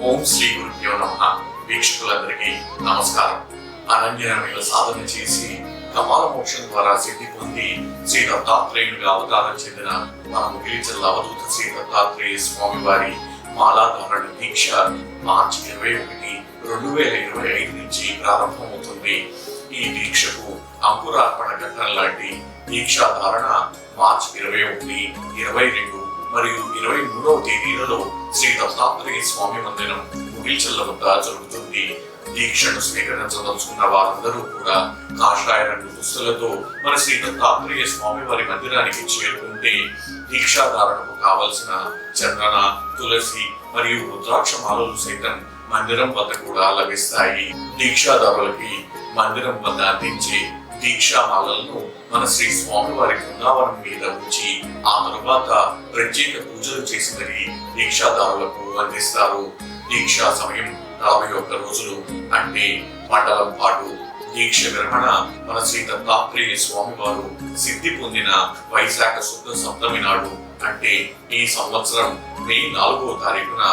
ఓం శ్రీ గురుభ్యో నమః. వీక్షకులందరికీ నమస్కారం. అనన్యమైన సాధన చేసి కపాల మోక్షం ద్వారా సిద్ధి పొంది శ్రీ దత్తాత్రేయునిగా అవతారం చెందిన మన ముగిలిచల్ల అవధూత శ్రీ దత్తాత్రేయ స్వామి వారి మాలాధారణ దీక్ష మార్చి 21, 2025 నుంచి ప్రారంభమవుతుంది. ఈ దీక్షకు అంకురార్పణ ఘట్టం లాంటి దీక్షా ధారణ మార్చి 21, 22 మరియు 23వ తేదీలలో శ్రీ దత్తాత్రేయ స్వామి మందిరం ముగిల్చల్ల వద్ద జరుగుతుంది. దీక్షను స్వీకరించదలుచుకున్న వారందరూ కూడా కాషాయ రంగు దుస్తులతో మన శ్రీ దత్తాత్రేయ స్వామి వారి మందిరానికి చేరుకుంటే దీక్షాధారణకు కావలసిన చందన, తులసి మరియు రుద్రాక్ష మాలలు సైతం మందిరం వద్ద కూడా లభిస్తాయి. దీక్షాదారులకి మందిరం వద్ద అందించే దీక్షామాలలను మన శ్రీ స్వామి వారి బృందావనం మీద ఉంచి ఆ తరువాత ప్రత్యేక పూజలు చేసి మరి దీక్షాదారులకు అందిస్తారు. దీక్షా సమయం 41 రోజులు, అంటే మండలం పాటు. దీక్ష విరమణ మన శ్రీ దత్తాత్రేయ స్వామి వారు సిద్ధి పొందిన వైశాఖ శుద్ధ సప్తమి నాడు, అంటే ఈ సంవత్సరం మే 4వ తారీఖున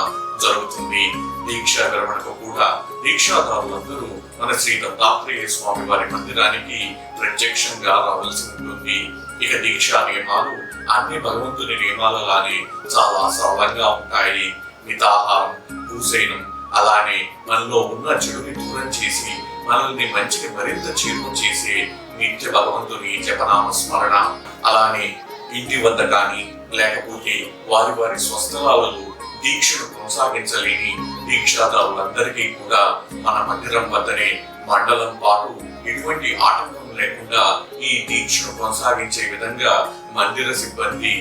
జరుగుతుంది. దీక్ష విరమణకు కూడా దీక్షాదారులందరూ మన శ్రీ దత్తాత్రేయ స్వామి వారి మందిరానికి ప్రత్యక్షంగా రావాల్సి ఉంటుంది. ఇక దీక్షా నియమాలు అన్ని భగవంతుని నియమాలలానే చాలా సరళంగా ఉంటాయి. మితాహారం, భూసైనం, అలానే మనలో ఉన్న చెడుని దూరం చేసి మనల్ని మంచిని మరింత చేరువ చేసే నిత్య భగవంతుని జపనామ స్మరణ, అలానే ఇంటి వద్ద కానీ లేకపోతే వారి వారి స్వస్థలాలలో దీక్షను కొనసాగించలేని దీక్షాదారులందరికీ కూడా మన మందిరం వద్దనే మండలం పాటు ఎటువంటి ఆటంకం లేకుండా ఈ దీక్షను కొనసాగించే విధంగా మందిర సిబ్బంది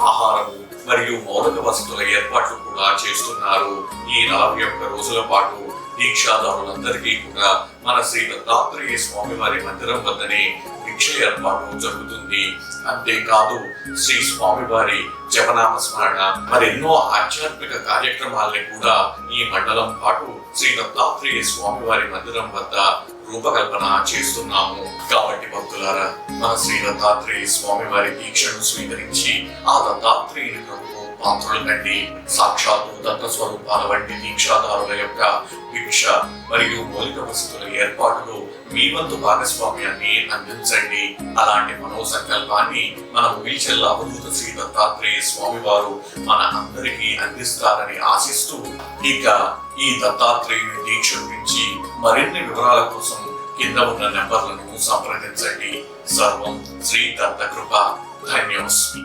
ఆహారము మరియు మౌలిక వసతుల ఏర్పాట్లు కూడా చేస్తున్నారు. ఈ 41 రోజుల పాటు దీక్షాదారులందరికీ కూడా మన శ్రీ దత్తాత్రేయ స్వామి వారి మందిరం వద్దనే దీక్ష ఏర్పాటు జరుగుతుంది. అంతేకాదు శ్రీ స్వామి వారి జపనామ స్మరణ మరెన్నో ఆధ్యాత్మిక కార్యక్రమాల్ని కూడా ఈ మండలం పాటు శ్రీ దత్తాత్రేయ స్వామి వారి మందిరం వద్ద రూపకల్పన చేస్తున్నాము. కాబట్టి భక్తులారా, మన శ్రీ దత్తాత్రేయ స్వామి వారి దీక్షను స్వీకరించి ఆ దత్తాత్రేయుని కృపకు పాత్రలు కండి. సాక్షాత్తు దత్త స్వరూపాల వంటి దీక్షాదారుల యొక్క భిక్ష మరియు మౌలిక వసతుల ఏర్పాటులో మీ వంతు భాగస్వామ్యాన్ని అందించండి. అలాంటి మనో సంకల్పాన్ని మన ముగిల్చల్ల అవధూత శ్రీ దత్తాత్రేయ స్వామి వారు మన అందరికీ అందిస్తారని ఆశిస్తూ, ఇక ఈ దత్తాత్రేయుని దీక్ష గురించి మరిన్ని వివరాల కోసం కింద ఉన్న నెంబర్లను సంప్రదించండి. సర్వం శ్రీ దత్త కృప. ధన్యోస్మి.